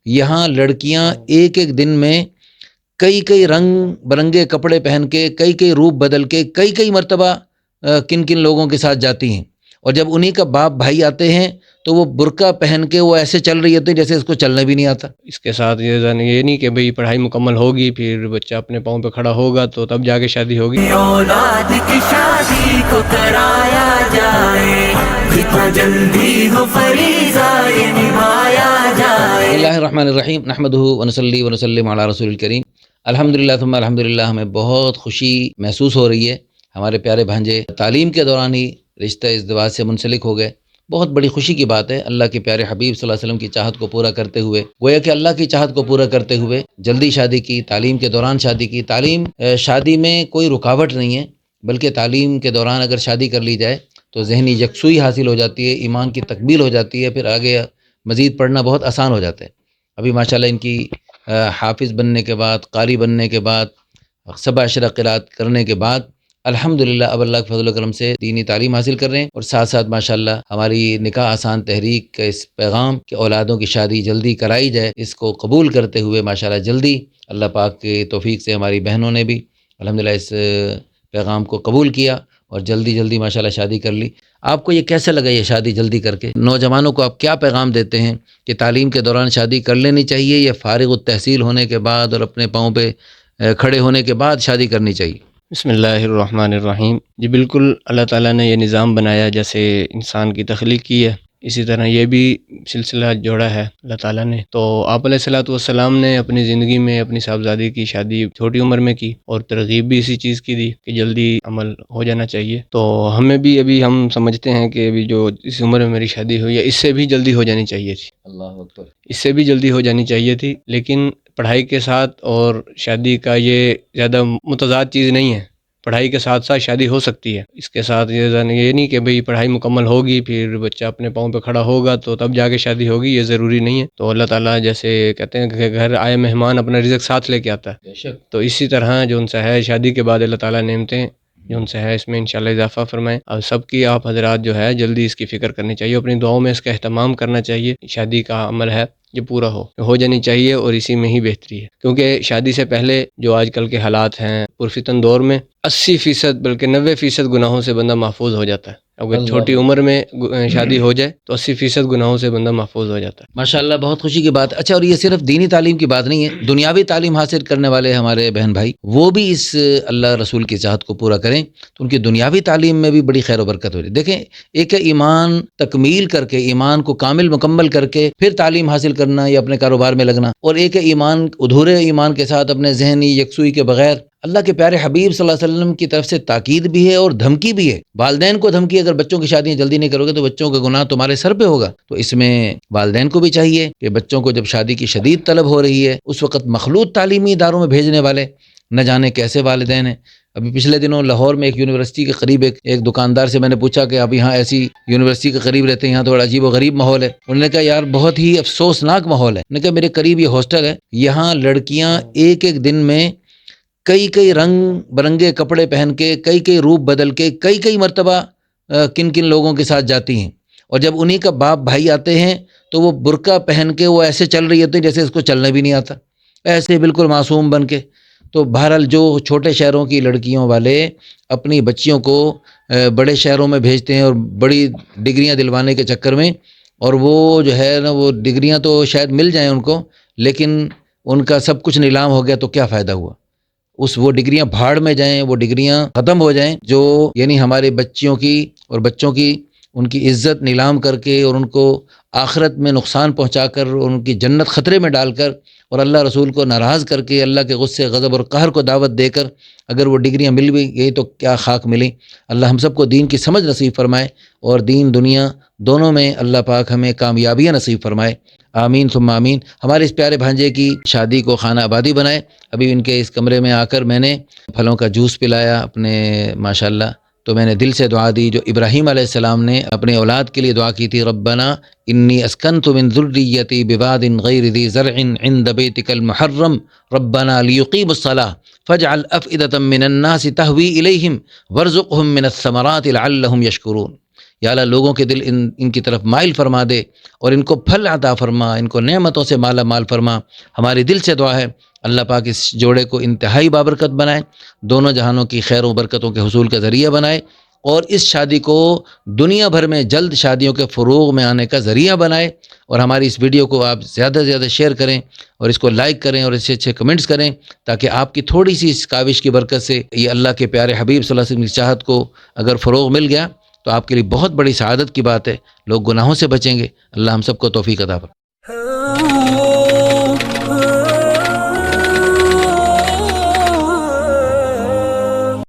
یہاں لڑکیاں ایک ایک دن میں کئی کئی رنگ برنگے کپڑے پہن کے کئی روپ بدل کے کئی مرتبہ کن کن لوگوں کے ساتھ جاتی ہیں، اور جب انہی کا باپ بھائی آتے ہیں تو وہ برقع پہن کے وہ ایسے چل رہی ہوتی ہے جیسے اس کو چلنا بھی نہیں آتا۔ اس کے ساتھ یہ نہیں کہ بھئی پڑھائی مکمل ہوگی پھر بچہ اپنے پاؤں پہ کھڑا ہوگا تو تب جا کے شادی ہوگی۔ اولاد کی شادی کو کرایا جائے، جتنا جلدی ہو فریضہ یہ نبھایا جائے۔ بسم اللہ الرحمن الرحیم، نحمدہ ونصلی ونسلم علی رسول الکریم۔ الحمدللہ ثم الحمدللہ، ہمیں بہت خوشی محسوس ہو رہی ہے، ہمارے پیارے بھانجے تعلیم کے دوران ہی رشتہ ازدواج سے منسلک ہو گئے۔ بہت بڑی خوشی کی بات ہے، اللہ کے پیارے حبیب صلی اللہ علیہ وسلم کی چاہت کو پورا کرتے ہوئے، گویا کہ اللہ کی چاہت کو پورا کرتے ہوئے جلدی شادی کی، تعلیم کے دوران شادی کی۔ تعلیم شادی میں کوئی رکاوٹ نہیں ہے، بلکہ تعلیم کے دوران اگر شادی کر لی جائے تو ذہنی یکسوئی حاصل ہو جاتی ہے، ایمان کی تکمیل ہو جاتی ہے، پھر آگے مزید پڑھنا بہت آسان ہو جاتا ہے۔ ابھی ماشاءاللہ ان کی حافظ بننے کے بعد، قاری بننے کے بعد، 17 قرات کرنے کے بعد الحمدللہ اب اللہ کے فضل و کرم سے دینی تعلیم حاصل کر رہے ہیں، اور ساتھ ساتھ ماشاءاللہ ہماری نکاح آسان تحریک کا اس پیغام کہ اولادوں کی شادی جلدی کرائی جائے، اس کو قبول کرتے ہوئے ماشاءاللہ جلدی اللہ پاک کی توفیق سے ہماری بہنوں نے بھی الحمدللہ اس پیغام کو قبول کیا اور جلدی ماشاءاللہ شادی کر لی۔ آپ کو یہ کیسا لگا یہ شادی جلدی کر کے؟ نوجوانوں کو آپ کیا پیغام دیتے ہیں کہ تعلیم کے دوران شادی کر لینی چاہیے یا فارغ التحصیل ہونے کے بعد اور اپنے پاؤں پہ کھڑے ہونے کے بعد شادی کرنی چاہیے؟ بسم اللہ الرحمن الرحیم۔ جی بالکل، اللہ تعالیٰ نے یہ نظام بنایا، جیسے انسان کی تخلیق کی ہے اسی طرح یہ بھی سلسلہ جوڑا ہے اللہ تعالیٰ نے۔ تو آپ علیہ الصلوۃ والسلام نے اپنی زندگی میں اپنی صاحبزادی کی شادی چھوٹی عمر میں کی، اور ترغیب بھی اسی چیز کی دی کہ جلدی عمل ہو جانا چاہیے۔ تو ہمیں بھی ابھی ہم سمجھتے ہیں کہ ابھی جو اس عمر میں میری شادی ہوئی ہے اس سے بھی جلدی ہو جانی چاہیے تھی، اللہ اکبر، اس سے بھی جلدی ہو جانی چاہیے تھی، لیکن پڑھائی کے ساتھ اور شادی کا یہ زیادہ متضاد چیز نہیں ہے۔ پڑھائی کے ساتھ ساتھ شادی ہو سکتی ہے۔ اس کے ساتھ یہ نہیں کہ بھئی پڑھائی مکمل ہوگی پھر بچہ اپنے پاؤں پہ کھڑا ہوگا تو تب جا کے شادی ہوگی، یہ ضروری نہیں ہے۔ تو اللہ تعالیٰ جیسے کہتے ہیں کہ گھر آئے مہمان اپنا رزق ساتھ لے کے آتا ہے، بے شک۔ تو اسی طرح جو ان سے ہے شادی کے بعد اللہ تعالیٰ نعمتیں جو ان سے ہے اس میں انشاءاللہ اضافہ فرمائیں۔ اور سب کی آپ حضرات جو ہے جلدی اس کی فکر کرنی چاہیے، اپنی دعاؤں میں اس کا اہتمام کرنا چاہیے۔ شادی کا عمل ہے یہ پورا ہو جانی چاہیے، اور اسی میں ہی بہتری ہے، کیونکہ شادی سے پہلے جو آج کل کے حالات ہیں پرفتن دور میں 80% بلکہ 90% گناہوں سے بندہ محفوظ ہو جاتا ہے۔ اگر چھوٹی عمر میں شادی ہو جائے تو 80% گناہوں سے بندہ محفوظ ہو جاتا ہے۔ ماشاءاللہ بہت خوشی کی بات ہے۔ اچھا، اور یہ صرف دینی تعلیم کی بات نہیں ہے، دنیاوی تعلیم حاصل کرنے والے ہمارے بہن بھائی وہ بھی اس اللہ رسول کی چاہت کو پورا کریں تو ان کی دنیاوی تعلیم میں بھی بڑی خیر و برکت ہو رہی ہے۔ دیکھیں، ایک ایمان تکمیل کر کے، ایمان کو کامل مکمل کر کے پھر تعلیم حاصل کرنا یا اپنے کاروبار میں لگنا، اور ایک ایمان ادھورے ایمان کے ساتھ اپنے ذہنی یکسوئی کے بغیر اللہ کے پیارے حبیب صلی اللہ علیہ وسلم کی طرف سے تاکید بھی ہے اور دھمکی بھی ہے۔ والدین کو دھمکی، اگر بچوں کی شادیاں جلدی نہیں کرو گے تو بچوں کا گناہ تمہارے سر پہ ہوگا۔ تو اس میں والدین کو بھی چاہیے کہ بچوں کو جب شادی کی شدید طلب ہو رہی ہے اس وقت مخلوط تعلیمی اداروں میں بھیجنے والے نہ جانے کیسے والدین ہیں۔ ابھی پچھلے دنوں لاہور میں ایک یونیورسٹی کے قریب ایک دکاندار سے میں نے پوچھا کہ اب یہاں ایسی یونیورسٹی کے قریب رہتے ہیں، یہاں تھوڑا عجیب و غریب ماحول ہے۔ انہوں نے کہا یار بہت ہی افسوسناک ماحول ہے۔ انہوں نے کہا میرے قریب یہ ہاسٹل ہے، یہاں لڑکیاں ایک ایک دن میں کئی رنگ برنگے کپڑے پہن کے کئی روپ بدل کے کئی مرتبہ کن کن لوگوں کے ساتھ جاتی ہیں، اور جب انہی کا باپ بھائی آتے ہیں تو وہ برقع پہن کے وہ ایسے چل رہی ہوتی ہے جیسے اس کو چلنا بھی نہیں آتا، ایسے بالکل معصوم بن کے۔ تو بہرحال جو چھوٹے شہروں کی لڑکیوں والے اپنی بچیوں کو بڑے شہروں میں بھیجتے ہیں اور بڑی ڈگریاں دلوانے کے چکر میں، اور وہ جو ہے نا وہ ڈگریاں تو شاید مل جائیں ان کو، لیکن ان کا سب کچھ نیلام ہو گیا تو کیا فائدہ ہوا؟ وہ ڈگریاں بھاڑ میں جائیں، وہ ڈگریاں ختم ہو جائیں جو یعنی ہمارے بچیوں کی اور بچوں کی ان کی عزت نیلام کر کے اور ان کو آخرت میں نقصان پہنچا کر اور ان کی جنت خطرے میں ڈال کر اور اللہ رسول کو ناراض کر کے اللہ کے غصے غضب اور قہر کو دعوت دے کر اگر وہ ڈگریاں مل بھی گئی تو کیا خاک ملی۔ اللہ ہم سب کو دین کی سمجھ نصیب فرمائے اور دین دنیا دونوں میں اللہ پاک ہمیں کامیابیاں نصیب فرمائے، آمین ثم آمین۔ ہمارے اس پیارے بھانجے کی شادی کو خانہ آبادی بنائے۔ ابھی ان کے اس کمرے میں آ کر میں نے پھلوں کا جوس پلایا اپنے ماشاءاللہ، تو میں نے دل سے دعا دی جو ابراہیم علیہ السلام نے اپنے اولاد کے لیے دعا کی تھی، ربنا انی اسکنت من ذریتی بواد غیر ذی زرع عند بیتک المحرم ربنا لیقیموا الصلاۃ فاجعل افئدۃ من الناس تہوی الیہم وارزقہم من الثمرات لعلہم یشکرون۔ یا اللہ لوگوں کے دل ان کی طرف مائل فرما دے اور ان کو پھل عطا فرما، ان کو نعمتوں سے مالا مال فرما. ہماری دل سے دعا ہے اللہ پاک اس جوڑے کو انتہائی بابرکت بنائے، دونوں جہانوں کی خیر و برکتوں کے حصول کا ذریعہ بنائے، اور اس شادی کو دنیا بھر میں جلد شادیوں کے فروغ میں آنے کا ذریعہ بنائے. اور ہماری اس ویڈیو کو آپ زیادہ سے زیادہ شیئر کریں اور اس کو لائک کریں اور اس سے اچھے کمنٹس کریں، تاکہ آپ کی تھوڑی سی اس کاوش کی برکت سے یہ اللہ کے پیارے حبیب صلی اللہ علیہ وسلم کی چاہت کو اگر فروغ مل گیا تو آپ کے لیے بہت بڑی سعادت کی بات ہے. لوگ گناہوں سے بچیں گے. اللہ ہم سب کو توفیق عطا فرمائے.